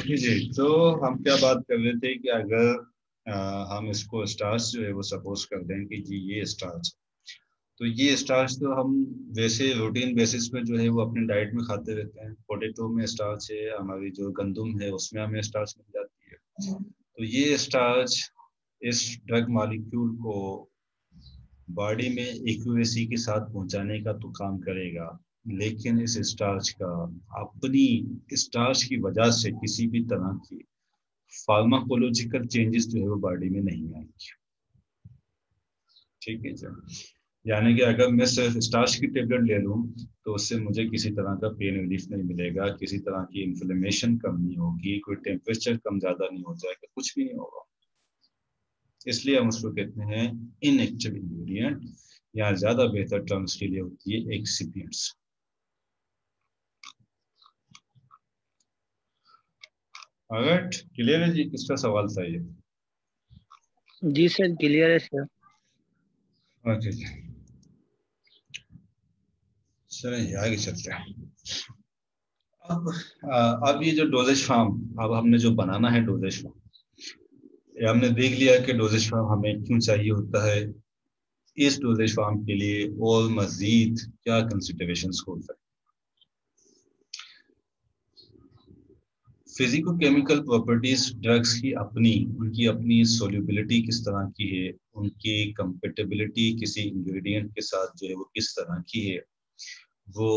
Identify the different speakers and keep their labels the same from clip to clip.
Speaker 1: जी, तो हम क्या बात कर रहे थे कि अगर हम इसको स्टार्च जो है वो सपोज कर दें कि जी ये स्टार्च, तो ये स्टार्च तो हम वैसे रूटीन बेसिस पे जो है वो अपनी डाइट में खाते रहते हैं। पोटैटो में स्टार्च है, हमारी जो गंदम है उसमें हमें स्टार्च मिल जाती है। तो ये स्टार्च इस ड्रग मॉलिक्यूल को बॉडी में एक्यूरेसी के साथ पहुंचाने का तो काम करेगा, लेकिन इस स्टार्च का अपनी स्टार्च की वजह से किसी भी तरह की फार्माकोलॉजिकल चेंजेस जो है वो बॉडी में नहीं आएंगे। ठीक है सर, यानी कि अगर मैं सिर्फ स्टार्च की टेबलेट ले लूं तो उससे मुझे किसी तरह का पेन रिलीफ नहीं मिलेगा, किसी तरह की इन्फ्लेमेशन कम नहीं होगी, कोई टेम्परेचर कम ज्यादा नहीं हो जाएगा, कुछ भी नहीं होगा। इसलिए हम उसको कहते हैं इनएक्टिव इंग्रेडिएंट, या ज्यादा बेहतर टर्म उसके लिए होती है एक्सिपिएंट्स। ऑलराइट, क्लियर है जी? किसका सवाल था ये?
Speaker 2: जी सर क्लियर है सर।
Speaker 1: ओके जी, चलिए आगे चलते हैं। अब अब ये जो डोजेज फॉर्म, अब हमने जो बनाना है डोजेज फॉर्म, ये हमने देख लिया कि डोजेज फॉर्म हमें क्यों चाहिए होता है। इस डोजेज फॉर्म के लिए और मजीद क्या कंसिडरेशंस हो सकते हैं? फिजिको केमिकल प्रॉपर्टीज ड्रग्स की अपनी, उनकी अपनी सोल्यूबिलिटी किस तरह की है, उनकी कंपेटेबिलिटी किसी इंग्रेडिएंट के साथ जो है वो किस तरह की है, वो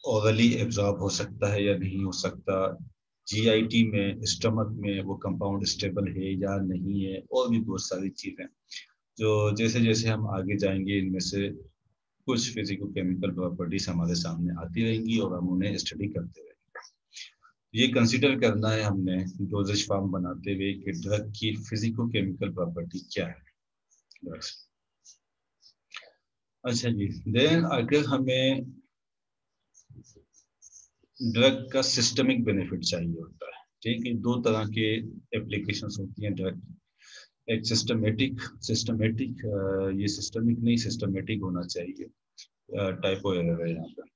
Speaker 1: ओरली एब्जॉर्ब हो सकता है या नहीं हो सकता, जीआईटी में स्टमक में वो कंपाउंड स्टेबल है या नहीं है, और भी बहुत सारी चीजें जो जैसे जैसे हम आगे जाएंगे इनमें से कुछ फिजिको केमिकल प्रॉपर्टीज हमारे सामने आती रहेंगी और हम उन्हें स्टडी करते रहेंगे। ये कंसीडर करना है हमने डोजेज फॉर्म बनाते हुए कि ड्रग की फिजिको केमिकल प्रॉपर्टी क्या है ड्रग्स। अच्छा जी, देन अगर हमें ड्रग का सिस्टमिक बेनिफिट चाहिए होता है, ठीक है, दो तरह के एप्लीकेशंस होती हैं ड्रग की। एक सिस्टमेटिक, सिस्टमेटिक ये सिस्टमिक नहीं सिस्टमेटिक होना चाहिए, टाइपो एरर है यहाँ पे।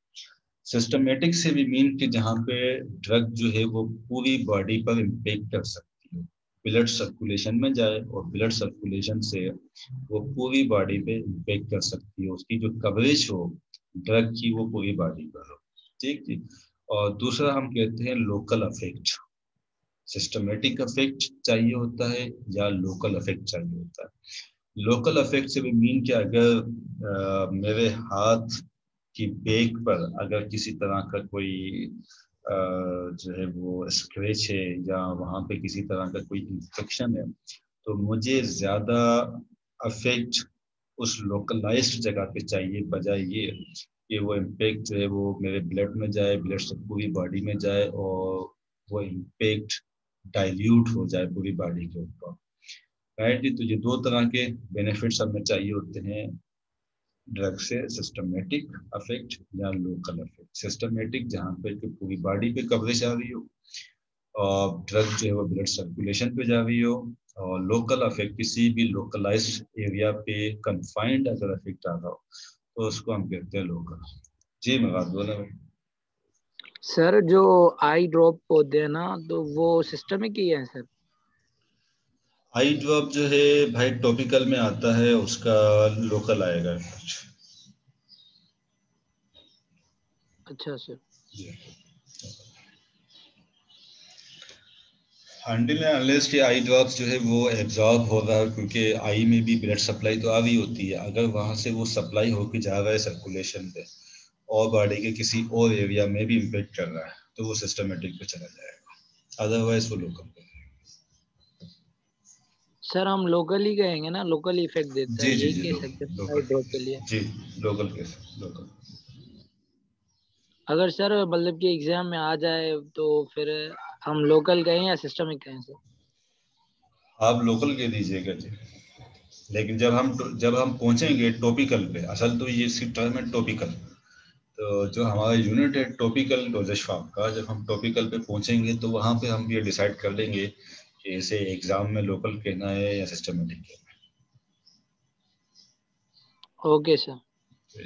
Speaker 1: सिस्टमेटिक से भी मीन कि जहाँ पे ड्रग जो है वो पूरी बॉडी पर इम्पेक्ट कर सकती है, ब्लड सर्कुलेशन में जाए और ब्लड सर्कुलेशन से वो पूरी बॉडी पे इम्पेक्ट कर सकती है, उसकी जो कवरेज हो ड्रग की वो पूरी बॉडी पर हो। ठीक जी। और दूसरा हम कहते हैं लोकल अफेक्ट। सिस्टमेटिक अफेक्ट चाहिए होता है या लोकल अफेक्ट चाहिए होता है। लोकल अफेक्ट से भी मीन कि अगर मेरे हाथ की बेक पर अगर किसी तरह का कोई जो है वो स्क्रैच है या वहाँ पे किसी तरह का कोई इंफेक्शन है, तो मुझे ज्यादा अफेक्ट उस लोकलाइज्ड जगह पे चाहिए, बजाय ये कि वो इम्पैक्ट जो है वो मेरे ब्लड में जाए, ब्लड से पूरी बॉडी में जाए और वो इम्पैक्ट डाइल्यूट हो जाए पूरी बॉडी के ऊपर। राइट जी, तो ये दो तरह के बेनिफिट्स हमें चाहिए होते हैं ड्रग से, सिस्टमेटिक अफेक्ट या लोकल अफेक्ट। सिस्टमेटिक जहाँ पे कि पूरी बॉडी पे कवरेज आ रही हो और ड्रग जो है वो ब्लड सर्कुलेशन पे जा रही हो, और लोकल अफेक्ट किसी भी लोकलाइज्ड एरिया पे कंफाइंड अगर अफेक्ट आ रहा हो तो उसको हम कहते हैं लोकल। जी मैं बात बोला भाई।
Speaker 2: सर जो आई ड्रॉप होते हैं ना तो वो सिस्टमिक ही है सर?
Speaker 1: आई ड्रॉप जो है भाई टॉपिकल में आता है, उसका लोकल आएगा।
Speaker 2: अच्छा सर।
Speaker 1: अनटिल एंड अनलेस कि आई ड्रॉप्स जो है वो एब्जॉर्ब हो रहा है, क्योंकि आई में भी ब्लड सप्लाई तो आ रही होती है, अगर वहां से वो सप्लाई होके जा रहा है सर्कुलेशन पे और बॉडी के किसी और एरिया में भी इम्पेक्ट कर रहा है तो वो सिस्टमेटिक पे चला जाएगा, अदरवाइज वो लोकल पे।
Speaker 2: सर हम लोकल ही कहेंगे ना, लोकल इफेक्ट देता
Speaker 1: जी
Speaker 2: है,
Speaker 1: जी
Speaker 2: यही
Speaker 1: जी,
Speaker 2: कह सकते हैं आई
Speaker 1: लोकल,
Speaker 2: ड्रॉप के लिए।
Speaker 1: जी लोकल केस, लोकल।
Speaker 2: अगर सर मतलब कि एग्जाम में आ जाए तो फिर हम लोकल कहें या सिस्टमिक कहें सर?
Speaker 1: आप लोकल के दीजिएगा जी, लेकिन जब हम पहुंचेंगे टॉपिकल पे, असल तो ये इसकी टर्म है टॉपिकल, तो जो हमारा यूनिट है टॉपिकल डोजेज फॉर्म का, जब हम टॉपिकल पे पहुंचेंगे तो वहां पे हम ये डिसाइड कर लेंगे कि इसे एग्जाम में लोकल कहना है या सिस्टमेटिक कहना
Speaker 2: ओके सर।
Speaker 1: है।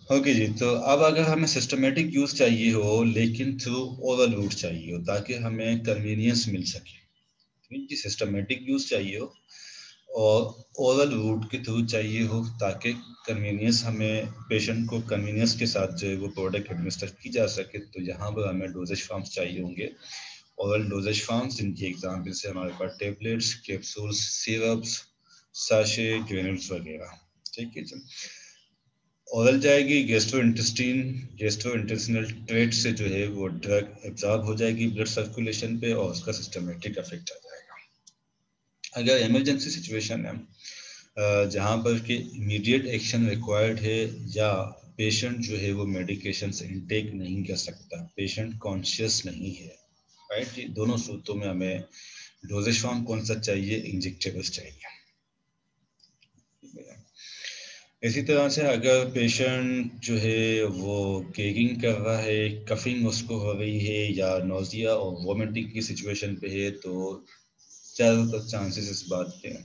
Speaker 1: ओके जी, तो अब अगर हमें सिस्टमेटिक यूज चाहिए हो लेकिन थ्रू ओरल रूट चाहिए हो ताकि हमें कन्वीनियंस मिल सके, ठीक है, सिस्टमेटिक यूज चाहिए हो और ओरल रूट के थ्रू चाहिए हो ताकि कन्वीनियंस, हमें पेशेंट को कन्वीनियंस के साथ जो है वो प्रोडक्ट एडमिनिस्टर की जा सके, तो यहाँ पर हमें डोजेज फॉर्म्स चाहिए होंगे। ओरल डोजेज फॉर्म्स जिनकी एग्जाम्पल्स है हमारे पास tablets, capsules, syrups, sachet, granules वगैरह, ठीक है जी। ओरल जाएगी गेस्ट्रो इंटेस्टिनल ट्रैक्ट से जो है वो ड्रग एब्जॉर्ब हो जाएगी ब्लड सर्कुलेशन पे और उसका सिस्टमेटिक इफेक्ट आ जाएगा। अगर इमरजेंसी सिचुएशन है जहाँ पर कि इमीडिएट एक्शन रिक्वायर्ड है या पेशेंट जो है वो मेडिकेशन से इंटेक नहीं कर सकता, पेशेंट कॉन्शियस नहीं है, राइट जी, दोनों सूरतों में हमें डोजेज फॉर्म कौन सा चाहिए, इंजेक्टेबल्स चाहिए। इसी तरह से अगर पेशेंट जो है वो गेगिंग कर रहा है, कफिंग उसको हो रही है या नोजिया और वोमिटिंग की सिचुएशन पे है, तो ज़्यादातर चांसेस इस बात के हैं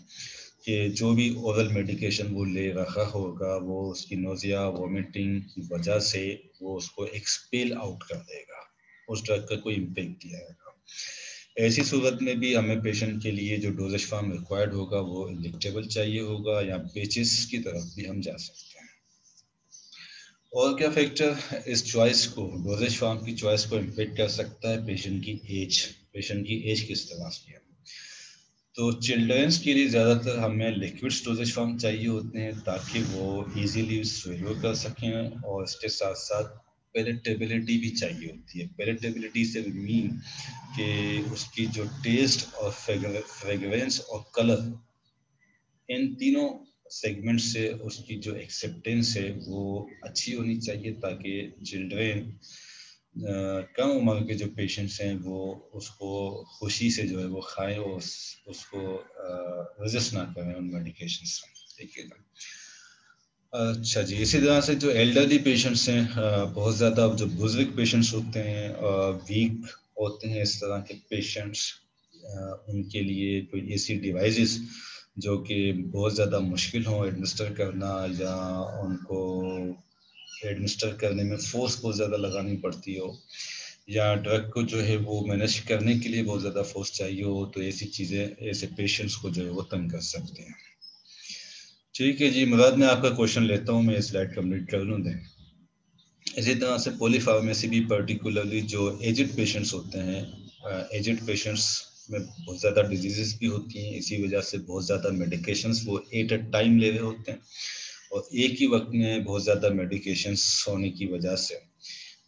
Speaker 1: कि जो भी ओरल मेडिकेशन वो ले रहा होगा वो उसकी नोजिया वोमिटिंग की वजह से वो उसको एक्सपेल आउट कर देगा, उस ड्रग का कोई इम्पेक्ट नहीं आएगा। ऐसी सूरत में भी हमें पेशेंट के लिए जो डोजेज फॉर्म रिक्वायर्ड होगा वो इंजेक्टेबल चाहिए होगा या पेचेस की तरफ भी हम जा सकते हैं। और क्या फैक्टर इस चॉइस को, डोजेज फॉर्म की चॉइस को इम्पेक्ट कर सकता है, पेशेंट की एज किस तरह की है। तो चिल्ड्रंस के लिए ज़्यादातर हमें लिक्विड डोजेज फॉर्म चाहिए होते हैं ताकि वो इजीली स्वेलो कर सकें, और इसके साथ साथ पेलेटेबिलिटी भी चाहिए होती है। पेलेटेबिलिटी से मीन कि उसकी जो टेस्ट और फ्रेगरेंस और कलर, इन तीनों सेगमेंट से उसकी जो एक्सेप्टेंस है वो अच्छी होनी चाहिए ताकि चिल्ड्रेन, कम उम्र के जो पेशेंट्स हैं वो उसको खुशी से जो है वो खाएं और उसको रेजिस्ट ना करें उन मेडिकेशन से, ठीक है ना। अच्छा जी, इसी तरह से जो एल्डरली पेशेंट्स हैं, बहुत ज़्यादा जो बुजुर्ग पेशेंट्स होते हैं, वीक होते हैं, इस तरह के पेशेंट्स, उनके लिए कोई ऐसी डिवाइसेस जो कि बहुत ज़्यादा मुश्किल हो एडमिनिस्टर करना या उनको एडमिनिस्टर करने में फोर्स बहुत ज़्यादा लगानी पड़ती हो, या ड्रग को जो है वो मैनेज करने के लिए बहुत ज़्यादा फोर्स चाहिए हो, तो ऐसी चीज़ें ऐसे पेशेंट्स को जो है वो तंग कर सकते हैं। ठीक है जी, मुराद मैं आपका क्वेश्चन लेता हूँ, मैं स्लाइड कंप्लीट कर लूँ दें। इसी तरह से पॉलीफार्मेसी भी पर्टिकुलरली जो एजिड पेशेंट्स होते हैं, एजिड पेशेंट्स में बहुत ज़्यादा डिजीजेस भी होती हैं, इसी वजह से बहुत ज़्यादा मेडिकेशंस वो एट अ टाइम ले रहे होते हैं, और एक ही वक्त में बहुत ज़्यादा मेडिकेशंस होने की वजह से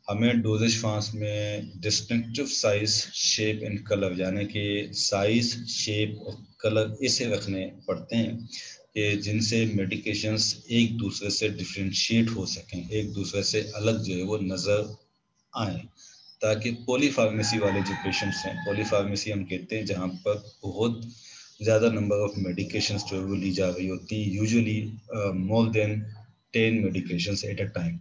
Speaker 1: हमें डोजेज फॉर्म्स में distinctive size, shape and colour, यानी कि साइज, शेप और कलर ऐसे रखने पड़ते हैं कि जिनसे मेडिकेशंस एक दूसरे से डिफ्रेंशिएट हो सकें, एक दूसरे से अलग जो है वो नज़र आए, ताकि पॉलीफार्मेसी वाले जो पेशेंट्स हैं, पॉलीफार्मेसी हम कहते हैं जहाँ पर बहुत ज़्यादा नंबर ऑफ मेडिकेशंस जो है वो ली जा रही होती है, usually more than 10 medications at a time.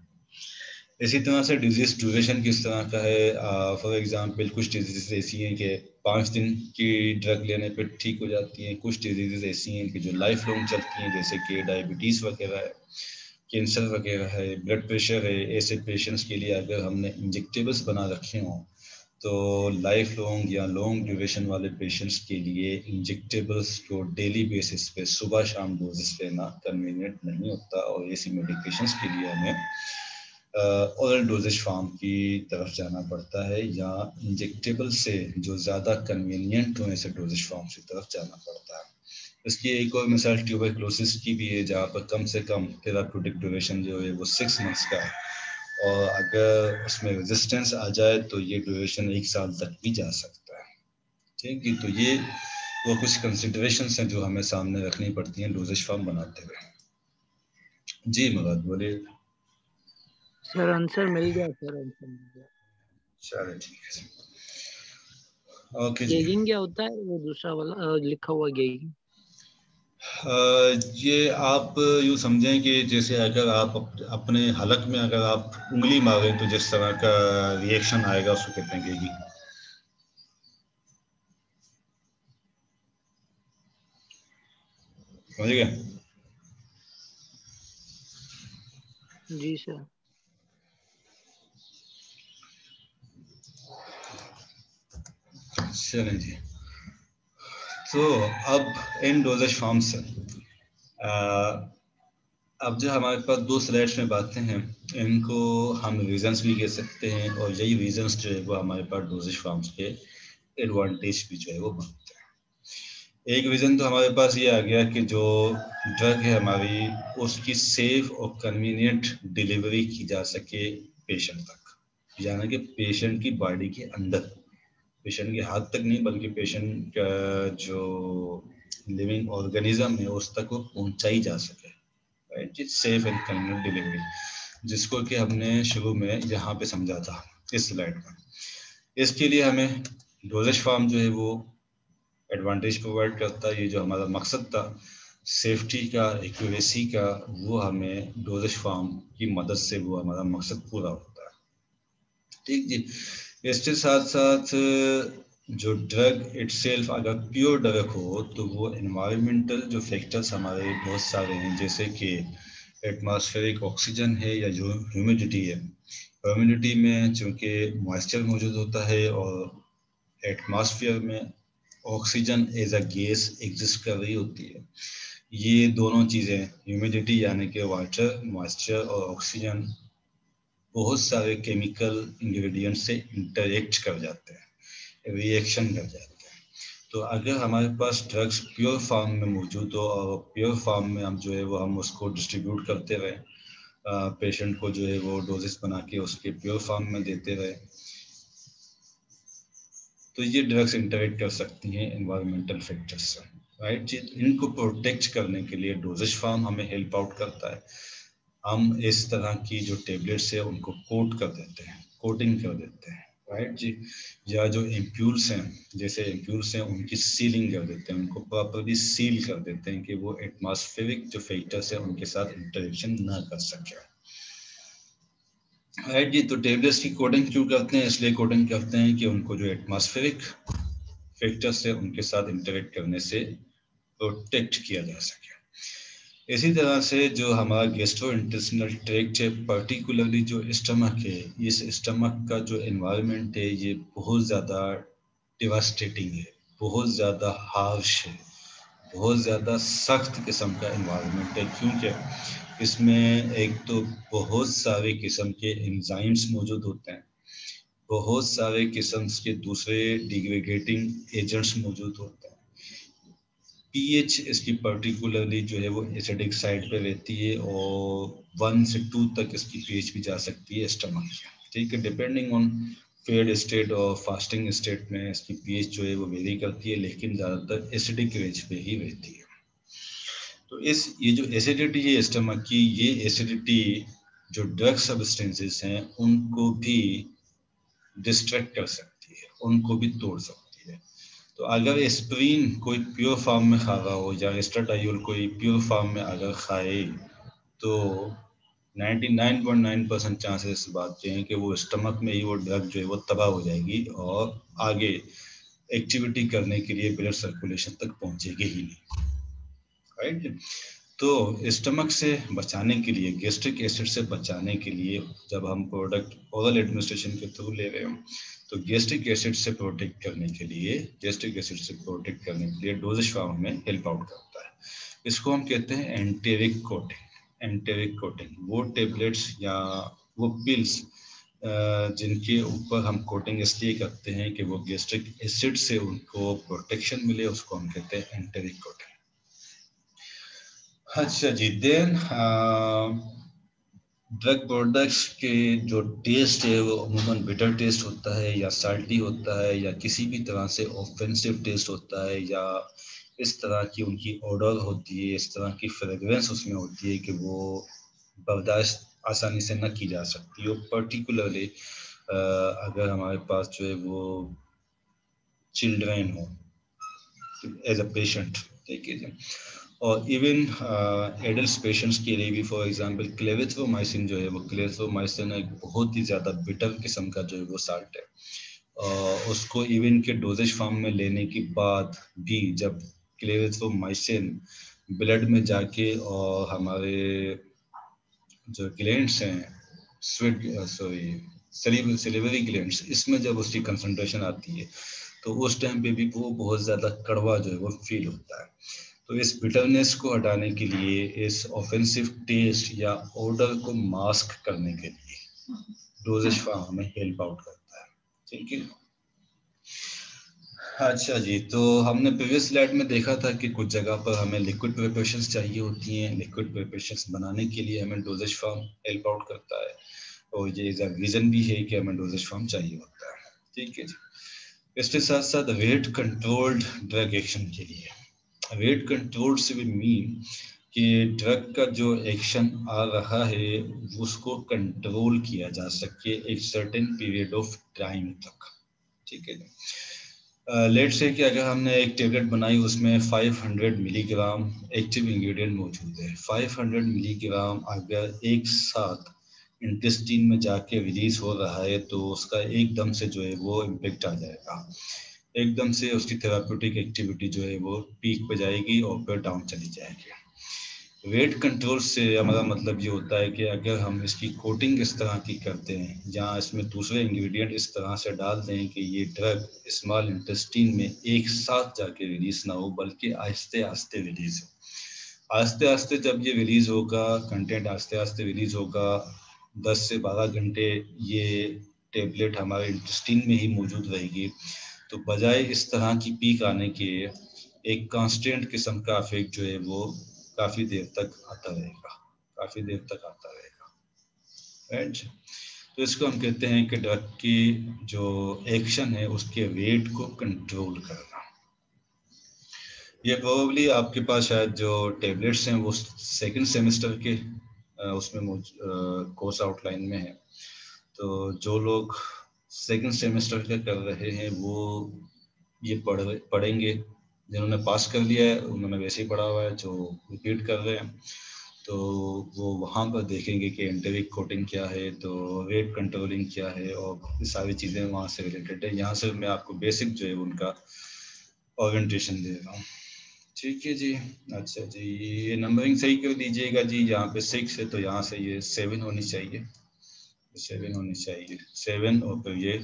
Speaker 1: इसी तरह से डिजीज ड्यूरेशन किस तरह का है, फॉर एग्जांपल कुछ डिजीज ऐसी हैं कि 5 दिन की ड्रग लेने पे ठीक हो जाती हैं, कुछ डिजीजेज ऐसी हैं कि जो लाइफ लॉन्ग चलती हैं, जैसे कि डायबिटीज़ वगैरह है, कैंसर वगैरह है, ब्लड प्रेशर है। ऐसे पेशेंट्स के लिए अगर हमने इंजेक्टेबल्स बना रखे हों तो लाइफ लॉन्ग या लॉन्ग ड्यूरेशन वाले पेशेंट्स के लिए इंजेक्टेबल्स को डेली बेसिस पे सुबह शाम डोजेस लेना कन्वीनियंट नहीं होता, और ऐसी मेडिकेशंस के लिए हमें ओरल डोजेज फॉर्म की तरफ जाना पड़ता है, या इंजेक्टेबल से जो ज़्यादा कन्वीनियंट हो ऐसे डोजेज फॉर्म की तरफ जाना पड़ता है। इसकी एक और मिसाल ट्यूबरक्लोसिस की भी है, जहाँ पर कम से कम थेराप्यूटिक ड्यूरेशन जो है वो 6 मंथ्स का है, और अगर उसमें रेजिस्टेंस आ जाए तो ये ड्यूरेशन 1 साल तक भी जा सकता है। ठीक है, तो ये वो कुछ कंसिडरेशंस हैं जो हमें सामने रखनी पड़ती हैं डोजेज फॉर्म बनाते हुए। जी मुराद बोलिए।
Speaker 2: सर आंसर मिल गया, सर आंसर मिल गया।
Speaker 1: चलिए ठीक है, ओके जी।
Speaker 2: गेगिंग क्या होता है, वो दूसरा वाला लिखा हुआ गेगिंग?
Speaker 1: ये आप यूँ समझें कि जैसे अगर आप अपने हलक में अगर आप उंगली मारें तो जिस तरह का रिएक्शन आएगा उसको कहते हैं गेगी। समझ गए?
Speaker 2: जी सर।
Speaker 1: चलें जी, तो अब इन डोजेज फॉर्म्स से अब जो हमारे पास दो स्लाइड्स में बातें हैं, इनको हम रीजंस भी कह सकते हैं, और यही रीजंस जो है वो हमारे पास डोजेज फॉर्म्स के एडवांटेज भी जो है वो बनते हैं। एक रीजन तो हमारे पास ये आ गया कि जो ड्रग है हमारी, उसकी सेफ और कन्वीनियंट डिलीवरी की जा सके पेशेंट तक, यानी कि पेशेंट की बॉडी के अंदर, पेशेंट के हाथ तक नहीं बल्कि पेशेंट का जो लिविंग ऑर्गेनिज्म है उस तक वो पहुंचाई जा सके, right. Safe and convenient delivery, जिसको कि हमने शुरू में यहाँ पे समझा था इस स्लाइड में। इसके लिए हमें डोजेज फॉर्म जो है वो एडवांटेज प्रोवाइड करता है। ये जो हमारा मकसद था सेफ्टी का, एक्यूरेसी का, वो हमें डोजेज फॉर्म की मदद से वो हमारा मकसद पूरा होता है। ठीक जी। इसके साथ साथ जो ड्रग इटसेल्फ अगर प्योर ड्रग हो तो वो एनवायरमेंटल जो फैक्टर्स हमारे बहुत सारे हैं, जैसे कि एटमॉस्फेरिक ऑक्सीजन है या जो ह्यूमिडिटी है, ह्यूमिडिटी में चूँकि मॉइस्चर मौजूद होता है और एटमॉस्फेयर में oxygen as a gas exist कर रही होती है। ये दोनों चीज़ें, ह्यूमिडिटी यानी कि वाटर, मॉइस्चर और ऑक्सीजन, बहुत सारे केमिकल इंग्रेडिएंट से इंटरेक्ट कर जाते हैं, रिएक्शन कर जाते हैं। तो अगर हमारे पास ड्रग्स प्योर फॉर्म में मौजूद हो और प्योर फॉर्म में हम जो है वो हम उसको डिस्ट्रीब्यूट करते रहें, पेशेंट को जो है वो डोजेस बना के उसके प्योर फॉर्म में देते रहे, तो ये ड्रग्स इंटरेक्ट कर सकती हैं एनवायरमेंटल फैक्टर्स से, राइट जी। इनको प्रोटेक्ट करने के लिए डोजेज फॉर्म हमें हेल्प आउट करता है। हम इस तरह की जो टेबलेट्स है उनको कोट कर देते हैं, कोटिंग कर देते हैं, राइट जी। या जो इम्प्यूल्स हैं, जैसे इम्प्यूल्स हैं उनकी सीलिंग कर देते हैं, उनको प्रॉपरली सील कर देते हैं कि वो एटमॉस्फेरिक जो फैक्टर्स है उनके साथ इंटरेक्शन ना कर सके, राइट जी। तो टेबलेट्स की कोटिंग क्यों करते हैं? इसलिए कोटिंग करते हैं कि उनको जो एटमॉस्फेरिक फैक्टर्स है उनके साथ इंटरेक्ट करने से प्रोटेक्ट किया जा सके। इसी तरह से जो हमारा गैस्ट्रो इंटेस्टिनल ट्रैक्ट है, पर्टिकुलरली जो स्टमक है, इस स्टमक का जो एनवायरनमेंट है ये बहुत ज़्यादा डिवास्टेटिंग है, बहुत ज़्यादा हार्श है, बहुत ज़्यादा सख्त किस्म का एनवायरनमेंट है, क्योंकि इसमें एक तो बहुत सारे किस्म के एंजाइम्स मौजूद होते हैं, बहुत सारे किस्म के दूसरे डिग्रेडेटिंग एजेंट्स मौजूद होते हैं। पीएच इसकी पर्टिकुलरली जो है वो एसिडिक साइड पे रहती है और 1 से 2 तक इसकी पीएच भी जा सकती है स्टमक की, ठीक है। डिपेंडिंग ऑन फेड स्टेट और फास्टिंग स्टेट में इसकी पीएच जो है वो वेरी करती है, लेकिन ज़्यादातर एसिडिक रेंज पे ही रहती है। तो ये जो एसिडिटी है स्टमक की, ये एसिडिटी जो ड्रग सब्सटेंसेस हैं उनको भी डिस्ट्रैक्ट कर सकती है, उनको भी तोड़ सकती है। तो अगर एस्प्रिन कोई प्योर फॉर्म में खा रहा हो या एस्ट्राडायोल कोई प्योर फॉर्म में अगर खाए तो 99.9% चांसेस इस बात के हैं कि वो स्टमक में ही वो ड्रग जो है वो तबाह हो जाएगी और आगे एक्टिविटी करने के लिए ब्लड सर्कुलेशन तक पहुंचेगी ही नहीं, राइट। तो स्टमक से बचाने के लिए, गैस्ट्रिक एसिड से बचाने के लिए, जब हम प्रोडक्ट ओरल एडमिनिस्ट्रेशन के थ्रू ले रहे हो तो गैस्ट्रिक एसिड से प्रोटेक्ट करने के लिए, गैस्ट्रिक एसिड से प्रोटेक्ट करने के लिए डोजेज फॉर्म में हेल्प आउट करता है। इसको हम कहते हैं एंटेरिक कोटिंग। एंटेरिक कोटिंग वो टेबलेट्स या वो पिल्स जिनके ऊपर हम कोटिंग इसलिए करते हैं कि वो गैस्ट्रिक एसिड से उनको प्रोटेक्शन मिले, उसको हम कहते हैं एंटेरिक कोटिंग। अच्छा जी, देन ड्रग प्रोडक्ट्स के जो टेस्ट है वो अमूमन बिटर टेस्ट होता है या साल्टी होता है या किसी भी तरह से ऑफेंसिव टेस्ट होता है या इस तरह की उनकी ऑर्डर होती है, इस तरह की फ्रेगरेंस उसमें होती है कि वो बर्दाश्त आसानी से न की जा सकती हो। पर्टिकुलरली अगर हमारे पास जो है वो चिल्ड्रेन हो एज अ पेशेंट, ठीक है। और इवन एडल्ट पेशेंट्स के लिए भी, फॉर एग्जांपल क्लेरिथ्रोमाइसिन जो है वो, क्लेरिथ्रोमाइसिन एक बहुत ही ज़्यादा बिटर किस्म का जो है वो साल्ट है, उसको इवन के डोजेज फॉर्म में लेने के बाद भी जब क्लेरिथ्रोमाइसिन ब्लड में जाके और हमारे जो ग्लैंड्स हैं, स्वेट सॉरी सेलिवरी ग्लैंड्स, इसमें जब उसकी कंसंट्रेशन आती है तो उस टाइम पे भी वो बहुत ज़्यादा कड़वा जो है वो फील होता है। तो इस बिटरनेस को हटाने के लिए, इस ऑफेंसिव टेस्ट या ऑर्डर को मास्क करने के लिए डोजेज फॉर्म हमें हेल्प आउट करता है। ठीक है। अच्छा जी, तो हमने प्रीवियस स्लाइड में देखा था कि कुछ जगह पर हमें लिक्विड प्रिपरेशंस चाहिए होती हैं। लिक्विड प्रिपरेशंस बनाने के लिए हमें डोजेज फॉर्म हेल्प आउट करता है, और ये रीजन भी है कि हमें डोजेज फॉर्म चाहिए होता है। ठीक है जी। इसके साथ साथ वेट कंट्रोल्ड ड्रग एक्शन के लिए, वेट कंट्रोल से भी मीन कि ड्रग का जो एक्शन आ रहा है उसको कंट्रोल किया जा सके एक सर्टेन पीरियड ऑफ टाइम तक। ठीक है। लेट से कि अगर हमने एक टेबलेट बनाई, उसमें 500 मिलीग्राम एक्टिव इंग्रेडिएंट मौजूद है। 500 मिलीग्राम अगर एक साथ इंटेस्टाइन में जाके रिलीज हो रहा है तो उसका एकदम से जो है वो इम्पेक्ट आ जाएगा, एकदम से उसकी थेराप्यूटिक एक्टिविटी जो है वो पीक पे जाएगी और फिर डाउन चली जाएगी। वेट कंट्रोल से हमारा मतलब ये होता है कि अगर हम इसकी कोटिंग इस तरह की करते हैं, जहाँ इसमें दूसरे इंग्रेडिएंट इस तरह से डाल दें कि ये ड्रग स्मॉल इंटेस्टाइन में एक साथ जाके रिलीज ना हो, बल्कि आहिस्ते आहिस्ते रिलीज हो। आहिस्ते आहिस्ते जब ये रिलीज होगा, कंटेंट आहिस्ते आहिस्ते रिलीज होगा, 10 से 12 घंटे ये टेबलेट हमारे इंटेस्टाइन में ही मौजूद रहेगी, तो बजाय इस तरह की पीक आने के एक कांस्टेंट किस्म का इफेक्ट जो है वो काफी देर तक आता रहेगा, काफी देर तक आता रहेगा। राइट। तो इसको हम कहते हैं कि ड्रग की जो एक्शन है उसके वेट को कंट्रोल करना। ये प्रोबेबली आपके पास शायद जो टेबलेट्स हैं वो सेकंड सेमेस्टर के उसमें कोर्स आउटलाइन में है। तो जो लोग सेकंड सेमेस्टर का कर रहे हैं वो ये पढ़ेंगे। जिन्होंने पास कर लिया है उन्होंने वैसे ही पढ़ा हुआ है, जो रिपीट कर रहे हैं तो वो वहाँ पर देखेंगे कि एंटेरिक कोटिंग क्या है, तो वेट कंट्रोलिंग क्या है, और ये सारी चीज़ें वहाँ से रिलेटेड है। यहाँ से मैं आपको बेसिक जो है उनका ओरिएंटेशन दे रहा हूँ। ठीक है जी। अच्छा जी, ये नंबरिंग सही कर दीजिएगा जी। यहाँ पे 6 है तो यहाँ से ये 7 होनी चाहिए, 7 होनी चाहिए, 7, और फिर ये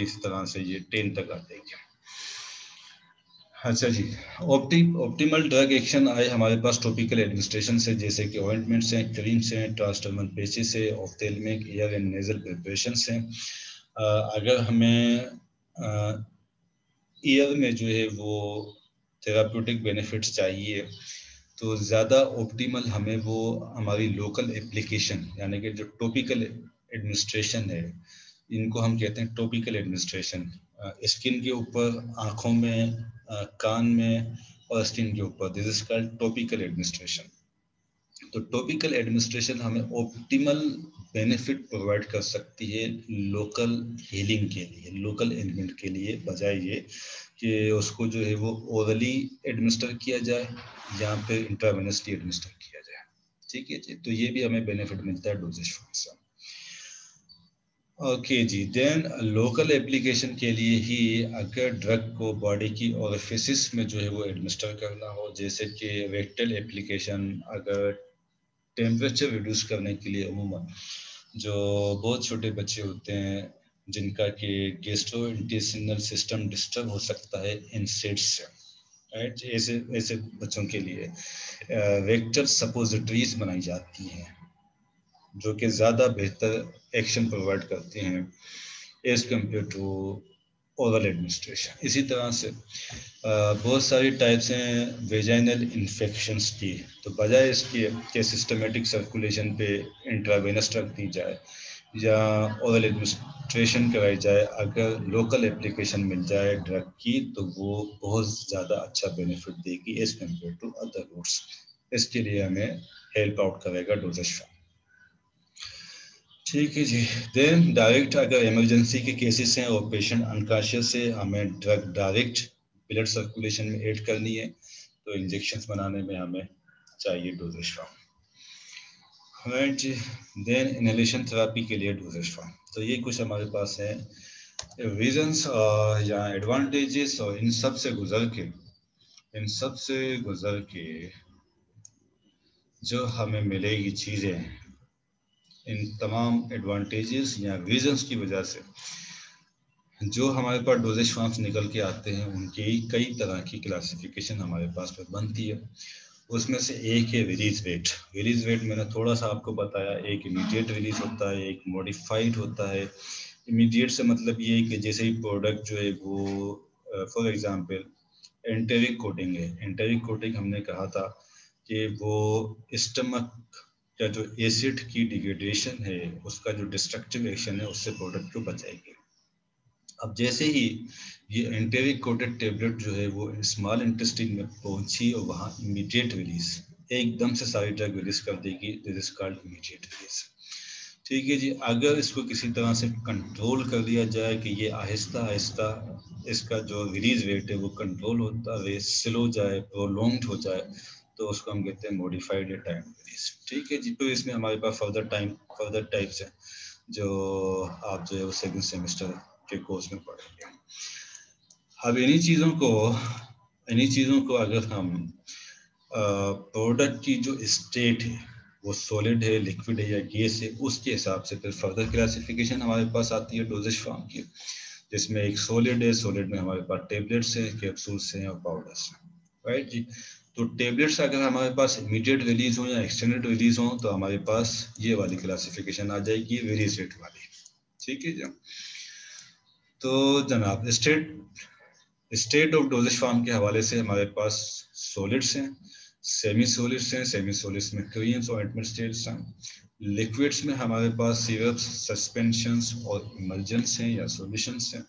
Speaker 1: इस तरह से ये 10 तक आ जाएगी। अच्छा जी, ऑप्टिमल ड्रग एक्शन आए हमारे पास टॉपिकल एडमिनिस्ट्रेशन से, जैसे कि ऑइंटमेंट्स हैं, क्रीम्स हैं, ट्रांसडर्मल पेचेस है, ऑफ्थेल्मिक ईयर एंड नेजल प्रिपरेशंस हैं। अगर हमें ईयर में जो है वो थेराप्यूटिक बेनिफिट्स चाहिए तो ज़्यादा ऑप्टिमल हमें वो हमारी लोकल एप्लीकेशन, यानी कि जो टॉपिकल एडमिनिस्ट्रेशन है, इनको हम कहते हैं टॉपिकल एडमिनिस्ट्रेशन। स्किन के ऊपर, आँखों में, कान में और स्किन के ऊपर, this is called topical administration. तो टॉपिकल एडमिनिस्ट्रेशन हमें ऑप्टिमल बेनिफिट प्रोवाइड कर सकती है लोकल हीलिंग के लिए, लोकल एलिमेंट के लिए, बजाय ये कि उसको जो है वो ओरली एडमिनिस्टर किया जाए या फिर इंट्रावेनसली एडमिनिस्टर किया जाए। ठीक है जी, तो ये भी हमें बेनिफिट मिलता है डोजेज फॉर्म से। ओके जी, देन लोकल एप्लीकेशन के लिए ही अगर ड्रग को बॉडी की ओरिफिसिस में जो है वो एडमिनिस्टर करना हो, जैसे कि रेक्टल एप्लीकेशन, अगर टेम्परेचर रिड्यूस करने के लिए, अमूमन जो बहुत छोटे बच्चे होते हैं जिनका कि गैस्ट्रोइंटेस्टिनल सिस्टम डिस्टर्ब हो सकता है इंसेक्ट्स से, राइट, ऐसे ऐसे बच्चों के लिए रेक्टल सपोजिटरीज बनाई जाती हैं जो कि ज़्यादा बेहतर एक्शन प्रोवाइड करती हैं as compare to oral administration. इसी तरह से बहुत सारी टाइप्स हैं वेजाइनल इन्फेक्शंस की, तो बजाय इसके कि सिस्टमेटिक सर्कुलेशन पे इंट्रावेनस ड्रग दी जाए या ओरल एडमिनिस्ट्रेशन कराई जाए, अगर लोकल एप्लीकेशन मिल जाए ड्रग की तो वो बहुत ज़्यादा अच्छा बेनिफिट देगी as compare to other routes. इसके लिए हमें हेल्प आउट करेगा डोजेज फॉर्म। ठीक है जी। देन डायरेक्ट अगर इमरजेंसी के केसेस हैं और पेशेंट अनकॉन्शियस है, हमें ड्रग डायरेक्ट ब्लड सर्कुलेशन में ऐड करनी है तो इंजेक्शंस बनाने में हमें चाहिए डोजेज फॉर्म। राइट जी। देन इनहेलेशन थेरापी के लिए डोजेज फॉर्म। तो ये कुछ हमारे पास है रीजंस या एडवांटेजेस, और इन सब से गुजर के जो हमें मिलेगी चीज़ें, इन तमाम एडवांटेजेस या रीजंस की वजह से जो हमारे पास डोजेज फॉर्म्स निकल के आते हैं उनकी कई तरह की क्लासिफिकेशन हमारे पास में बनती है। उसमें से एक है रिलीज वेट। रिलीज वेट मैंने थोड़ा सा आपको बताया, एक इमीडिएट रिलीज होता है, एक मॉडिफाइड होता है। इमीडिएट से मतलब ये है कि जैसे ही प्रोडक्ट जो है वो फॉर एग्जांपल एंटेरिक कोटिंग है, एंटेरिक कोटिंग हमने कहा था कि वो स्टमक का जो एसिड की डिग्रेडेशन है उसका जो डिस्ट्रक्टिव एक्शन है उससे प्रोडक्ट को बचाएगी। अब जैसे ही ये एंटेरिक कोटेड टेबलेट जो है वो स्मॉल इंटेस्टाइन में पहुंची और वहाँ इमीडिएट रिलीज, एकदम से सारी ड्रग रिलीज कर देगी, this is called immediate release. ठीक है जी। अगर इसको किसी तरह से कंट्रोल कर दिया जाए कि ये आहिस्ता आहिस्ता इसका जो रिलीज रेट है वो कंट्रोल होता है, स्लो जाए, प्रोलॉन्ग्ड हो जाए, तो उसको हम कहते हैं मॉडिफाइड टाइम रिलीज। ठीक है जी। तो इसमें हमारे पास फर्दर टाइप्स है जो आप जो है वो सेकंड सेमेस्टर के कोर्स में पढ़ेंगे। अब इन्हीं चीज़ों को अगर हम प्रोडक्ट की जो स्टेट है वो सॉलिड है, लिक्विड है या गैस है, उसके हिसाब से फिर फर्दर क्लासिफिकेशन हमारे पास आती है डोजेज फॉर्म की, जिसमें एक सॉलिड है, सॉलिड में हमारे पास टेबलेट्स हैं, कैप्सूल्स हैं और पाउडर्स हैं, राइट जी। तो टेबलेट्स अगर हमारे पास इमीडिएट रिलीज हो या एक्सटेंडेड रिलीज हो तो हमारे पास ये वाली क्लासिफिकेशन आ जाएगी, रिलीज रेट वाली। ठीक है जी। तो जनाब स्टेट ऑफ डोजेज फॉर्म के हवाले से हमारे पास सॉलिड्स हैं, सेमी सॉलिड्स हैं, सेमी सॉलिड्स में क्रीम्स और ऑइंटमेंट स्टेट्स हैं, लिक्विड्स में हमारे पास सिरप्स, सस्पेंशंस और इमल्जेंट्स हैं या सॉल्यूशंस हैं।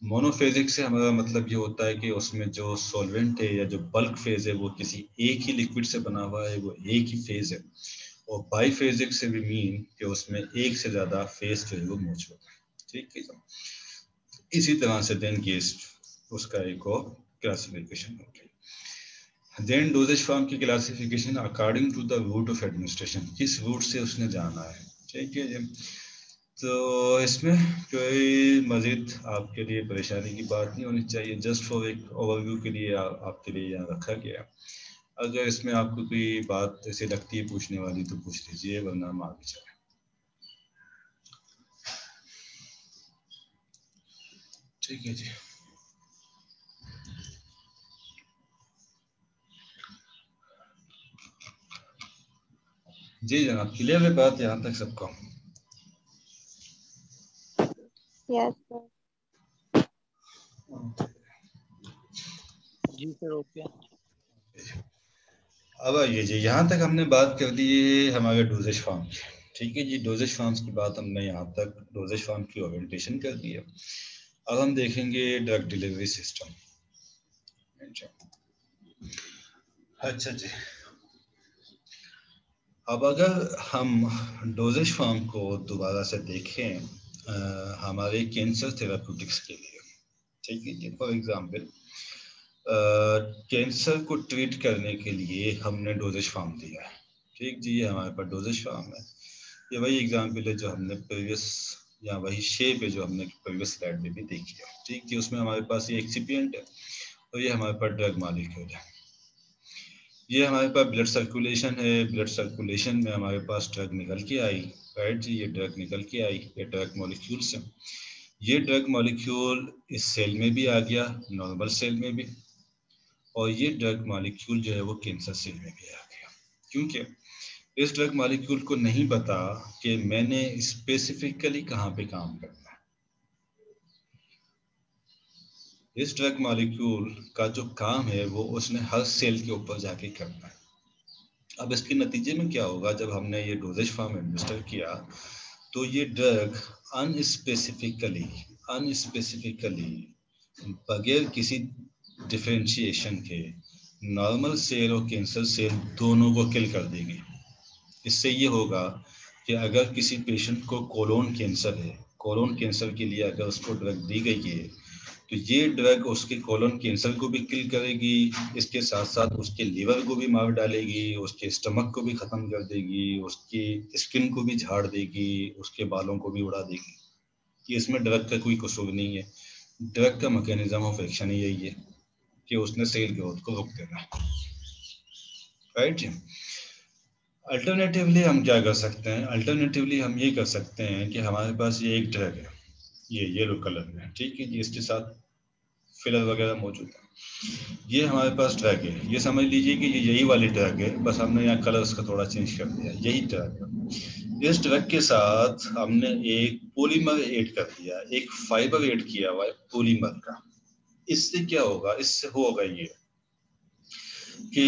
Speaker 1: मोनोफेजिक से हमारा मतलब ये होता है कि उसमें जो सॉल्वेंट है या जो बल्क फेज है वो किसी एक ही लिक्विड से बना हुआ है, वो एक ही फेज है। और बाईफेजिक से भी मीन कि उसमें एक से ज्यादा फेज जो है वो मौजूद है। ठीक है। इसी तरह से देन केस उसका एक और क्लासिफिकेशन हो गई। देन डोजेज फॉर्म की classification according to the route of administration, किस रूट से उसने जाना है। ठीक है जी। तो इसमें कोई मजीद आपके लिए परेशानी की बात नहीं होनी चाहिए, जस्ट फॉर एक ओवरव्यू के लिए आपके लिए यहाँ रखा गया। अगर इसमें आपको कोई बात ऐसी लगती है पूछने वाली तो पूछ लीजिए, वरना हम आगे चलें। ठीक है जी। जी जनाब, क्लियर है बात यहाँ तक सबको?
Speaker 3: Yes sir.
Speaker 2: जी सर, ओके।
Speaker 1: अब आइए जी, यहाँ तक हमने बात कर दी है हमारे डोजेज फॉर्म की। ठीक है जी। डोजेज फॉर्म्स की बात हमने यहाँ तक डोजेज फॉर्म की ओरिएंटेशन कर दी है। अब हम देखेंगे ड्रग डिलीवरी सिस्टम। अच्छा जी। अब अगर हम डोजेज फॉर्म को दोबारा से देखें हमारे कैंसर थेराप्यूटिक्स के लिए। ठीक है जी। फॉर एग्जांपल कैंसर को ट्रीट करने के लिए हमने डोजेज फॉर्म दिया है। ठीक जी। ये हमारे पास डोजेज फॉर्म है। ये वही एग्जांपल है जो हमने प्रीवियस, या वही शेप है जो हमने प्रीवियस स्लाइड में भी देखी है। ठीक जी। उसमें हमारे पास ये एक्सिपिएंट है और ये हमारे पास ड्रग मॉलिक्यूल है। ये हमारे पास ब्लड सर्कुलेशन है, ब्लड सर्कुलेशन में हमारे पास ड्रग निकल के आई, राइट जी। ये ड्रग निकल के आई, ये ड्रग मॉलिक्यूल्स हैं। ये ड्रग मॉलिक्यूल इस सेल में भी आ गया, नॉर्मल सेल में भी, और ये ड्रग मॉलिक्यूल जो है वो कैंसर सेल में भी आ गया। क्योंकि इस ड्रग मॉलिक्यूल को नहीं पता कि मैंने स्पेसिफिकली कहाँ पे काम करना है। इस ड्रग मॉलिक्यूल का जो काम है वो उसने हर सेल के ऊपर जाके करना है। अब इसके नतीजे में क्या होगा, जब हमने ये डोजेज फॉर्म एडमिनिस्टर किया तो ये ड्रग अनस्पेसिफिकली बगैर किसी डिफरेंशिएशन के नॉर्मल सेल और कैंसर सेल दोनों को किल कर देगी। इससे ये होगा कि अगर किसी पेशेंट को कोलोन कैंसर है, कोलोन कैंसर के लिए अगर उसको ड्रग दी गई है तो ये ड्रग उसके कोलोन कैंसर को भी किल करेगी, इसके साथ साथ उसके लीवर को भी मार डालेगी, उसके स्टमक को भी खत्म कर देगी, उसकी स्किन को भी झाड़ देगी, उसके बालों को भी उड़ा देगी। कि इसमें ड्रग का कोई कसूर नहीं है। ड्रग का मैकेनिज्म ऑफ एक्शन ही यही है कि उसने सेल ग्रोथ को रोक देना है, राइट। अल्टरनेटिवली हम क्या कर सकते हैं? अल्टरनेटिवली हम ये कर सकते हैं कि हमारे पास ये एक ड्रग है, ये येलो कलर में, ठीक है जी, इसके साथ फिलर वगैरह मौजूद है। ये हमारे पास ड्रग है, ये समझ लीजिए कि ये यही वाली ड्रग है, बस हमने यहाँ कलर उसका थोड़ा चेंज कर दिया, यही ड्रग है। इस ड्रग के साथ हमने एक पॉलीमर ऐड कर दिया, एक फाइबर ऐड किया हुआ है पॉलीमर का। इससे क्या होगा, इससे होगा ये कि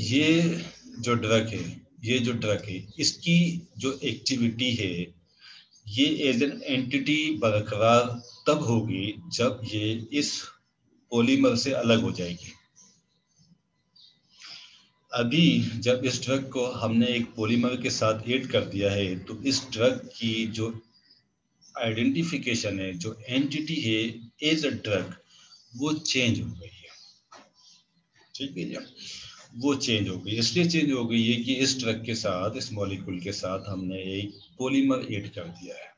Speaker 1: ये जो ड्रग है, ये जो ड्रग है, इसकी जो एक्टिविटी है ये एज एन एंटिटी बरकरार तब होगी जब ये इस पॉलीमर से अलग हो जाएगी। अभी जब इस ड्रग को हमने एक पॉलीमर के साथ ऐड कर दिया है तो इस ड्रग की जो आइडेंटिफिकेशन है, जो एंटिटी है एज अ ड्रग, वो चेंज हो गई है, ठीक है जी। वो चेंज हो गई, इसलिए चेंज हो गई है कि इस ड्रग के साथ, इस मॉलिक्यूल के साथ हमने एक पॉलीमर ऐड कर दिया है।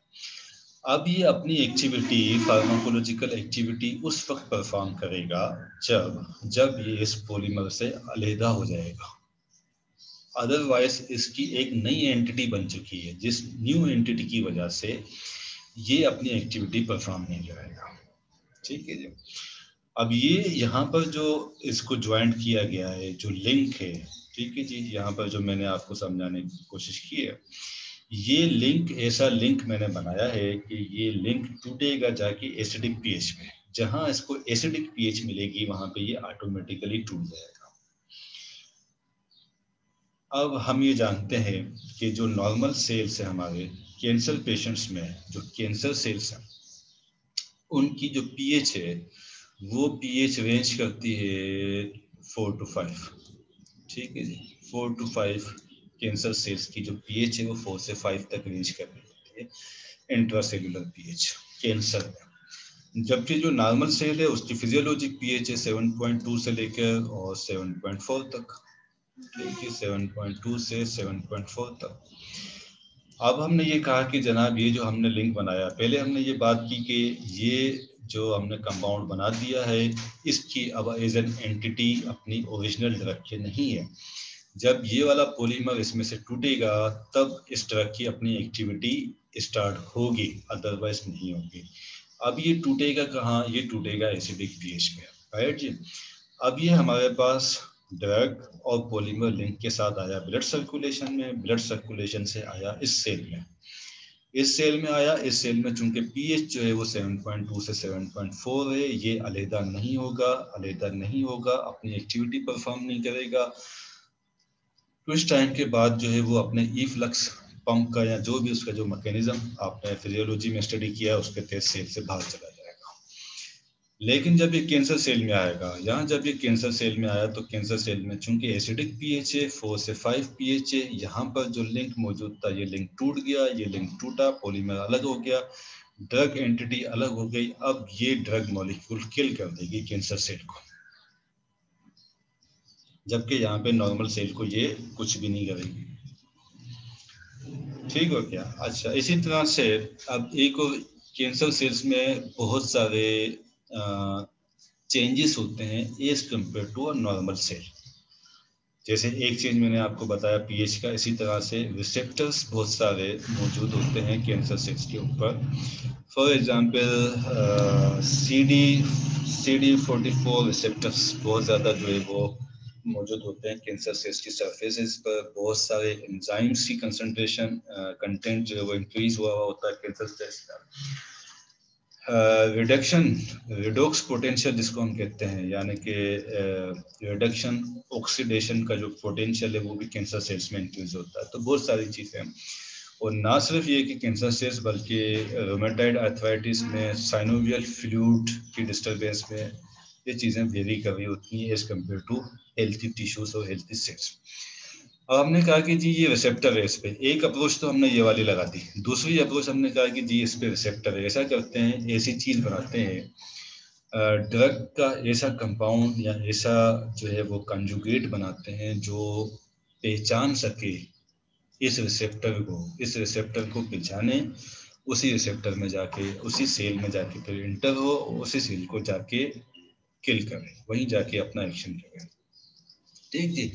Speaker 1: अब ये अपनी एक्टिविटी, फार्माकोलॉजिकल एक्टिविटी उस वक्त परफॉर्म करेगा जब ये इस पॉलीमर से अलहदा हो जाएगा। अदरवाइज इसकी एक नई एंटिटी बन चुकी है, जिस न्यू एंटिटी की वजह से ये अपनी एक्टिविटी परफॉर्म नहीं करेगा, ठीक है जी। अब ये यहाँ पर जो इसको ज्वाइंट किया गया है, जो लिंक है, ठीक है जी, यहाँ पर जो मैंने आपको समझाने की कोशिश की है, ये लिंक, ऐसा लिंक मैंने बनाया है कि ये लिंक टूटेगा जाके एसिडिक पीएच में। जहां इसको एसिडिक पीएच मिलेगी वहां पे ये ऑटोमेटिकली टूट जाएगा। अब हम ये जानते हैं कि जो नॉर्मल सेल्स है हमारे कैंसर पेशेंट्स में, जो कैंसर सेल्स हैं, उनकी जो पीएच है वो पीएच रेंज करती है 4 to 5, ठीक है जी। 4 to 5 कैंसर सेल्स की जो पीएच है वो 4 से 5 तक रेंज कर रही है इंट्रासेलुलर पीएच कैंसर में। जबकि जो नॉर्मल सेल है उसकी फिजियोलॉजिक पीएच है 7.2 से लेकर और 7.4 तक, ठीक है, 7.2 से 7.4 तक। अब हमने ये कहा कि जनाब ये जो हमने लिंक बनाया, पहले हमने ये बात की कि ये जो हमने कंपाउंड बना दिया है इसकी अब एज एन एंटिटी अपनी ओरिजिनल ड्रग के नहीं है। जब ये वाला पॉलीमर इसमें से टूटेगा तब इस ड्रग की अपनी एक्टिविटी स्टार्ट होगी, अदरवाइज नहीं होगी। अब ये टूटेगा कहाँ, ये टूटेगा एसिडिक पीएच में, राइट जी। अब ये हमारे पास ड्रग और पॉलीमर लिंक के साथ आया ब्लड सर्कुलेशन में, ब्लड सर्कुलेशन से आया इस सेल में, इस सेल में आया। इस सेल में चूंकि पीएच जो है वो 7.2 से 7.4 है, ये अलहदा नहीं होगा, अलहदा नहीं होगा, अपनी एक्टिविटी परफॉर्म नहीं करेगा। कुछ टाइम के बाद जो है वो अपने इफ्लक्स पंप का या जो भी उसका जो मैकेनिज्म आपने फिजियोलॉजी में स्टडी किया उसके तहत सेल से बाहर चला जाएगा। लेकिन जब ये कैंसर सेल में आएगा, यहाँ जब ये कैंसर सेल में आया तो कैंसर सेल में चूंकि एसिडिक पीएच है, 4 से 5 पीएच है, यहाँ पर जो लिंक मौजूद था ये लिंक टूट गया, ये लिंक टूटा, पॉलीमर अलग हो गया, ड्रग एंटिटी अलग हो गई। अब ये ड्रग मॉलिक्यूल किल कर देगी कैंसर सेल को, जबकि यहाँ पे नॉर्मल सेल को ये कुछ भी नहीं करेगी, ठीक हो गया। अच्छा, इसी तरह से अब एक और कैंसर सेल्स में बहुत सारे चेंजेस होते हैं as compare to a normal cell. जैसे एक चीज मैंने आपको बताया पीएच का, इसी तरह से रिसेप्टर्स बहुत सारे मौजूद होते हैं कैंसर सेल्स के ऊपर। फॉर एग्जांपल CD44 रिसेप्टर्स बहुत ज़्यादा जो है वो मौजूद होते हैं कैंसर सेल्स की सरफेसेस पर। बहुत सारे एंजाइम्स की कंसंट्रेशन कंटेंट जो है वो इंक्रीज हुआ होता है कैंसर सेल्स का। रिडक्शन, रिडोक्स पोटेंशियल जिसको हम कहते हैं, यानी कि रिडक्शन ऑक्सीडेशन का जो पोटेंशियल है वो भी कैंसर सेल्स में इंक्रीज होता है। तो बहुत सारी चीज़ें हैं, और ना सिर्फ ये कि कैंसर सेल्स बल्कि रोमेटाइड आर्थराइटिस में, साइनोवियल फ्लूइड की डिस्टर्बेंस में ये चीज़ें वेरी कर रही होती हैं as compare to healthy tissues और हेल्थी सेल्स। अब हमने कहा कि जी ये रिसेप्टर है, इस पे एक अप्रोच तो हमने ये वाली लगा दी, दूसरी अप्रोच हमने कहा कि जी इस पे रिसेप्टर है। ऐसा करते हैं, ऐसी चीज बनाते हैं ड्रग का ऐसा कंपाउंड या ऐसा जो है वो कंजुगेट बनाते हैं जो पहचान सके इस रिसेप्टर को पहचाने, उसी रिसेप्टर में जाके उसी सेल में जाके फिर इंटर हो, उसी सेल को जाके किल करे, वहीं जाके अपना एक्शन करे, ठीक जी।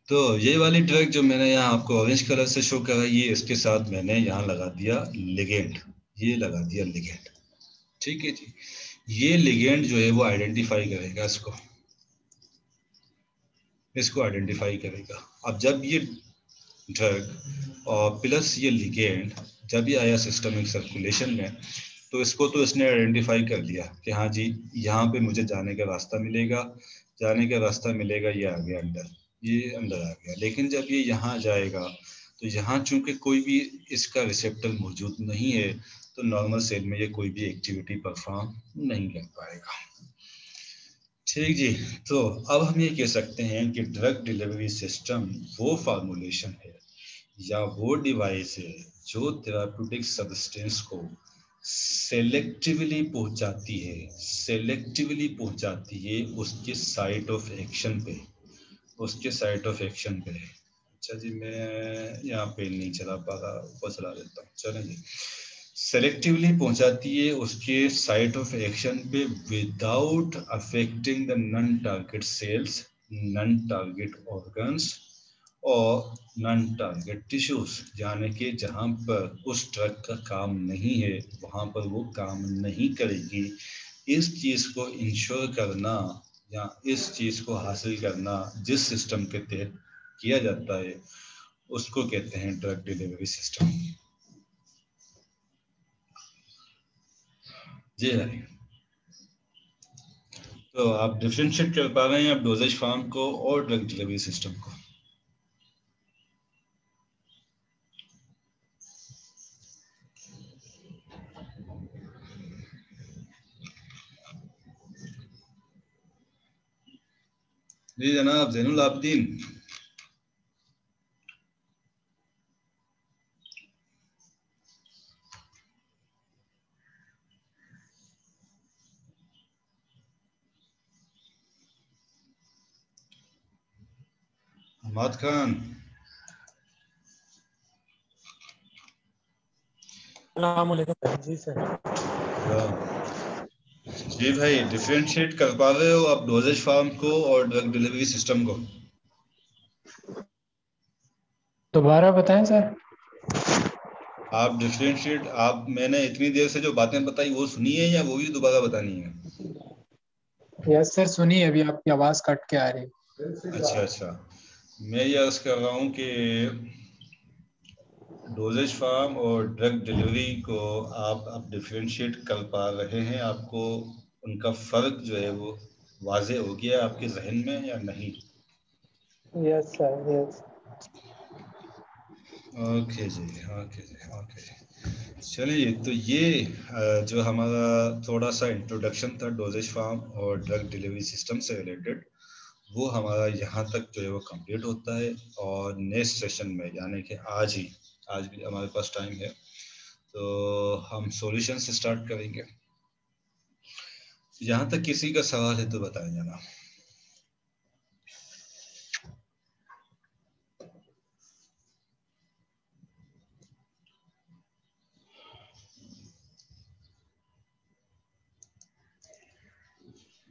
Speaker 1: तो ये वाली ड्रग जो मैंने यहाँ आपको ऑरेंज कलर से शो करा, ये इसके साथ मैंने यहाँ लगा दिया लिगेंड, ये लगा दिया लिगेंड, ठीक है जी। ये लिगेंड जो है वो आइडेंटिफाई करेगा इसको आइडेंटिफाई करेगा। अब जब ये ड्रग और प्लस ये लिगेंड जब ये आया सिस्टमिक सर्कुलेशन में, तो इसको तो इसने आइडेंटिफाई कर लिया कि हाँ जी यहाँ पे मुझे जाने का रास्ता मिलेगा, ये आ गया अंदर, ये अंदर आ गया। लेकिन जब ये यहाँ जाएगा तो यहाँ चूंकि कोई भी इसका रिसेप्टर मौजूद नहीं है, तो नॉर्मल सेल में ये कोई भी एक्टिविटी परफॉर्म नहीं कर पाएगा। ठीक जी। तो अब हम ये कह सकते हैं कि ड्रग डिलीवरी सिस्टम वो फार्मूलेशन है या वो डिवाइस है जो थेराप्यूटिक सब्सटेंस को सेलेक्टिवली पहुंचाती है उसके साइट ऑफ एक्शन पे, अच्छा जी, मैं यहाँ पे नहीं चला पा रहा, ऊपर चला देता हूँ। चलें जी। सेलेक्टिवली पहुंचाती है उसके साइट ऑफ एक्शन पे without affecting the non target cells, non target organs और नॉन टारगेट टिश्यूज, यानी कि जहां पर उस ड्रग का काम नहीं है वहां पर वो काम नहीं करेगी। इस चीज को इंश्योर करना या इस चीज को हासिल करना जिस सिस्टम के तहत किया जाता है उसको कहते हैं ड्रग डिलीवरी सिस्टम। जी हाँ। तो आप डिफरेंशिएट कर पा रहे हैं आप डोजेज फॉर्म को और ड्रग डिलीवरी सिस्टम को? जी जनाब जैनुल आबदीन। हमाद खान।
Speaker 4: जी सर।
Speaker 1: जी भाई, डिफरेंशिएट कर पा रहे हो आप डोजेज फॉर्म को और ड्रग डिलीवरी सिस्टम को?
Speaker 4: दोबारा बताएं सर।
Speaker 1: आप डिफरेंशिएट, आप मैंने इतनी देर से जो बातें बताई वो सुनी है या वो भी दोबारा बतानी है?
Speaker 4: यस सर, सुनिए, अभी आपकी आवाज कट के आ रही है।
Speaker 1: अच्छा, मैं ये अर्ज कर रहा हूँ कि डोजेज फॉर्म और ड्रग डिलीवरी को आप डिफरेंशिएट कर पा रहे हैं, आपको उनका फर्क जो है वो वाजे हो गया आपके जहन में या नहीं?
Speaker 4: Yes sir, yes.
Speaker 1: ओके जी। चलिए, तो ये जो हमारा थोड़ा सा इंट्रोडक्शन था डोजेज फॉर्म और ड्रग डिलीवरी सिस्टम से रिलेटेड, वो हमारा यहाँ तक जो है वो कंप्लीट होता है। और नेक्स्ट सेशन में यानी कि आज भी हमारे पास टाइम है, तो हम सॉल्यूशन से स्टार्ट करेंगे। यहाँ तक किसी का सवाल है तो बताएं जनाब।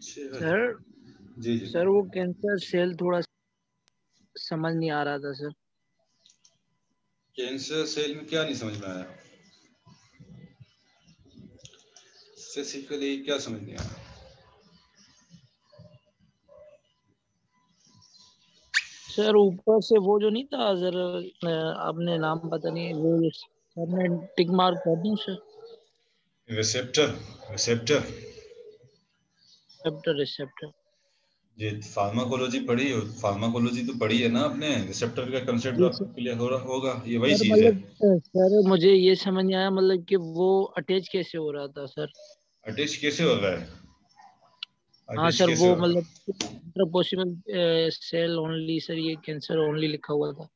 Speaker 2: सर
Speaker 1: जी।
Speaker 2: सर वो कैंसर सेल थोड़ा समझ नहीं आ रहा था सर।
Speaker 1: कैंसर सेल में क्या नहीं समझ में आया? स्पेसिफिकली क्या समझ नहीं आया?
Speaker 2: सर ऊपर से वो जो नहीं था सर, आपने नाम पता नहीं, वो सर ने टिक मार्क कर दूं सर?
Speaker 1: रिसेप्टर।
Speaker 2: रिसेप्टर।
Speaker 1: ये फार्माकोलॉजी पढ़ी हो? फार्माकोलॉजी तो पढ़ी है ना आपने? रिसेप्टर का कंसेप्ट
Speaker 2: जी
Speaker 1: आपको
Speaker 2: सर।
Speaker 1: क्लियर हो रहा होगा, ये वही
Speaker 2: सर
Speaker 1: चीज है।
Speaker 2: मतलब सर मुझे ये समझ नहीं आया मतलब कि वो अटैच कैसे हो रहा था सर?
Speaker 1: अटैच कैसे हो रहा है?
Speaker 2: हाँ
Speaker 1: अटैच
Speaker 2: सर,
Speaker 1: कैसे
Speaker 2: वो
Speaker 1: हो रहा है?
Speaker 2: मतलब पॉसिबल सेल ओनली सर, ये कैंसर ओनली लिखा हुआ था।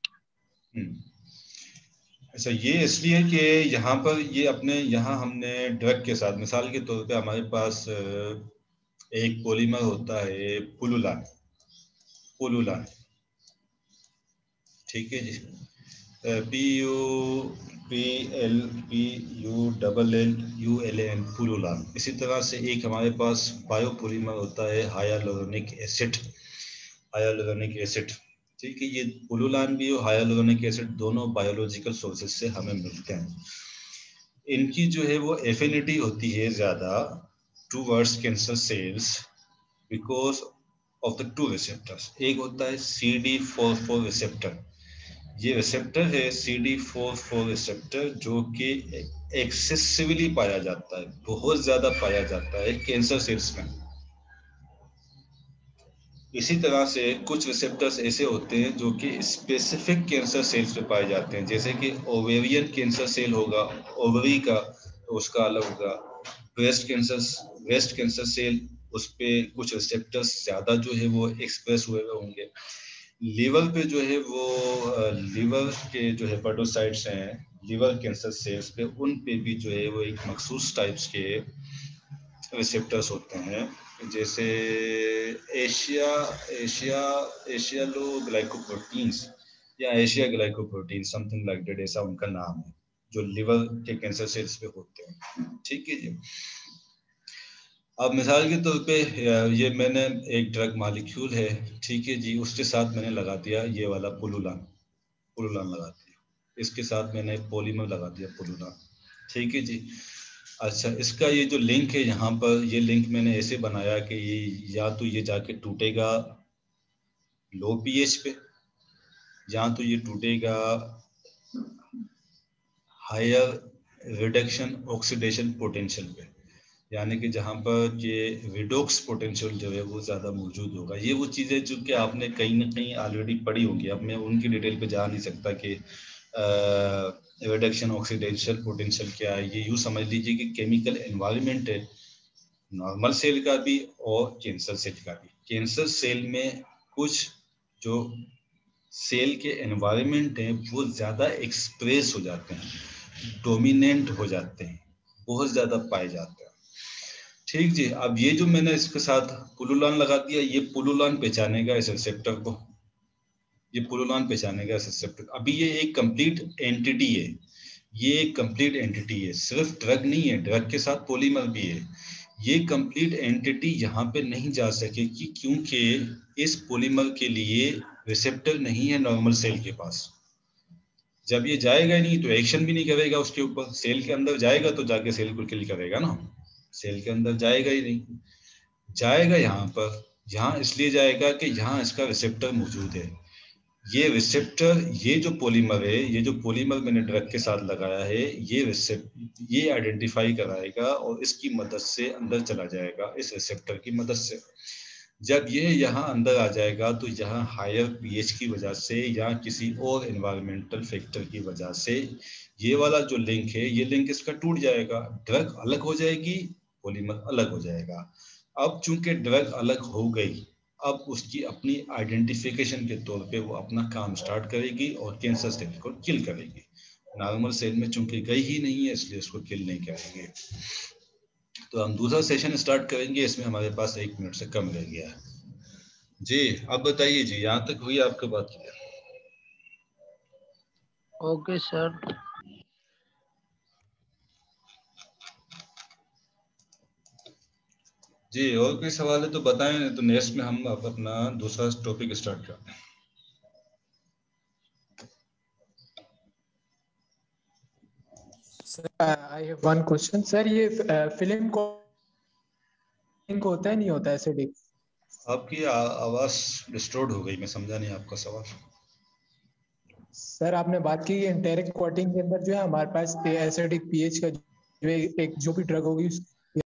Speaker 1: अच्छा, ये इसलिए कि यहाँ पर ये अपने यहाँ हमने ड्रग के साथ मिसाल के तौर पे हमारे पास एक पॉलीमर होता है पुलुलान। ठीक है जी। PULLULAN पुलुलान। इसी तरह से एक हमारे पास बायोपॉलीमर होता है हाइयालुरोनिक एसिड। ठीक है, ये पुलुलान भी और हाइयालुरोनिक एसिड दोनों बायोलॉजिकल सोर्सेज से हमें मिलते हैं। इनकी जो है वो एफिनिटी होती है ज्यादा towards cancer cells because of the two receptors. एक होता है CD44 रिसेप्टर, ये रिसेप्टर है CD44 रिसेप्टर जो कि एक्सेसिवली पाया जाता है, बहुत ज्यादा पाया जाता है कैंसर सेल्स में। इसी तरह से कुछ रिसेप्टर्स ऐसे होते हैं जो कि स्पेसिफिक कैंसर सेल्स पे पाए जाते हैं, जैसे कि ओवेरियन कैंसर सेल होगा ओवरी का तो उसका अलग होगा, ब्रेस्ट कैंसर सेल उस पे कुछ रिसेप्टर्स ज्यादा जो है वो एक्सप्रेस हुए होंगे। लीवर पे जो है वो लीवर के जो हेपेटोसाइट्स हैं लीवर कैंसर सेल्स पे, उन पे भी जो है वो एक मखसूस टाइप्स के रिसेप्टर्स होते हैं, जैसे एशिया एशिया एशियालो ग्लाइकोप्रोटीन्स या Asia glycoprotein something like that, ऐसा उनका नाम है, जो लिवर के कैंसर सेल्स पे होते हैं। ठीक है जी। अब मिसाल के तौर पे ये मैंने एक ड्रग मॉलिक्यूल है, ठीक है जी, उसके साथ मैंने लगा दिया ये वाला पुलुलान लगा दिया, इसके साथ मैंने पॉलीमर लगा दिया पुलुलान, ठीक है जी। अच्छा, इसका ये जो लिंक है यहाँ पर, ये लिंक मैंने ऐसे बनाया कि ये या तो ये जाके टूटेगा लो पीएच पे, या तो ये टूटेगा हायर रिडक्शन ऑक्सीडेशन पोटेंशियल पे, यानी कि जहाँ पर ये रिडॉक्स पोटेंशियल जो है वो ज़्यादा मौजूद होगा। ये वो चीज़ें जो कि आपने कहीं ना कहीं ऑलरेडी पढ़ी होंगी, अब मैं उनकी डिटेल पे जा नहीं सकता कि रिडक्शन ऑक्सीडेशन पोटेंशियल क्या है। ये यूँ समझ लीजिए कि केमिकल एनवायरनमेंट है नॉर्मल सेल का भी और कैंसर सेल का भी। कैंसर सेल में कुछ जो सेल के एनवायरनमेंट हैं वो ज़्यादा एक्सप्रेस हो जाते हैं, डोमिनेंट हो जाते हैं, बहुत ज़्यादा पाए जाते हैं। ठीक जी। अब ये जो मैंने इसके साथ पुलुलान लगा दिया, ये पुलुलान पहचानेगा इस रिसेप्टर को, ये पुलुलान पहचानेगा इस रिसेप्टर। अभी ये एक कंप्लीट एंटिटी है, ये एक कंप्लीट एंटिटी है, सिर्फ ड्रग नहीं है, ड्रग के साथ पॉलीमर भी है। ये कंप्लीट एंटिटी यहाँ पे नहीं जा सकेगी क्योंकि इस पॉलीमर के लिए रिसेप्टर नहीं है नॉर्मल सेल के पास। जब ये जाएगा ही नहीं तो एक्शन भी नहीं करेगा उसके ऊपर, सेल के अंदर जाएगा तो जाके सेल को किल करेगा ना, सेल के अंदर जाएगा ही नहीं। जाएगा यहाँ पर, यहाँ इसलिए जाएगा कि यहाँ इसका रिसेप्टर मौजूद है। ये रिसेप्टर, ये जो पॉलीमर है, ये जो पॉलीमर मैंने ड्रग के साथ लगाया है, ये आइडेंटिफाई कराएगा और इसकी मदद से अंदर चला जाएगा, इस रिसेप्टर की मदद से। जब ये यहाँ अंदर आ जाएगा तो यहाँ हायर पीएच की वजह से या किसी और एनवायरमेंटल फैक्टर की वजह से ये वाला जो लिंक है, ये लिंक इसका टूट जाएगा, ड्रग अलग हो जाएगी, पॉलीमर अलग हो जाएगा। अब चूंकि ड्रग अलग हो गई, अब उसकी अपनी आइडेंटिफिकेशन के तौर पे वो अपना काम स्टार्ट करेगी और कैंसर सेल को किल करेगी। नॉर्मल सेल में चूंकि गई ही नहीं है इसलिए उसको किल नहीं करेंगे। तो हम दूसरा सेशन स्टार्ट करेंगे, इसमें हमारे पास 1 मिनट से कम रह गया है जी। अब बताइए जी, यहाँ तक हुई आपकी बात?
Speaker 2: Okay sir.
Speaker 1: जी, और कोई सवाल है तो बताएं, नहीं तो नेक्स्ट में हम अपना दूसरा टॉपिक स्टार्ट करते हैं।
Speaker 4: Sir, I have one question. Sir, ये फिल्म को होता है नहीं होता एसिडिक?
Speaker 1: आपकी आवाज डिस्टोर्ड हो गई, मैं समझा नहीं आपका सवाल।
Speaker 4: सर आपने बात की एंटेरिक कोटिंग के अंदर जो है हमारे पास एसिडिक पीएच का जो एक जो भी ड्रग होगी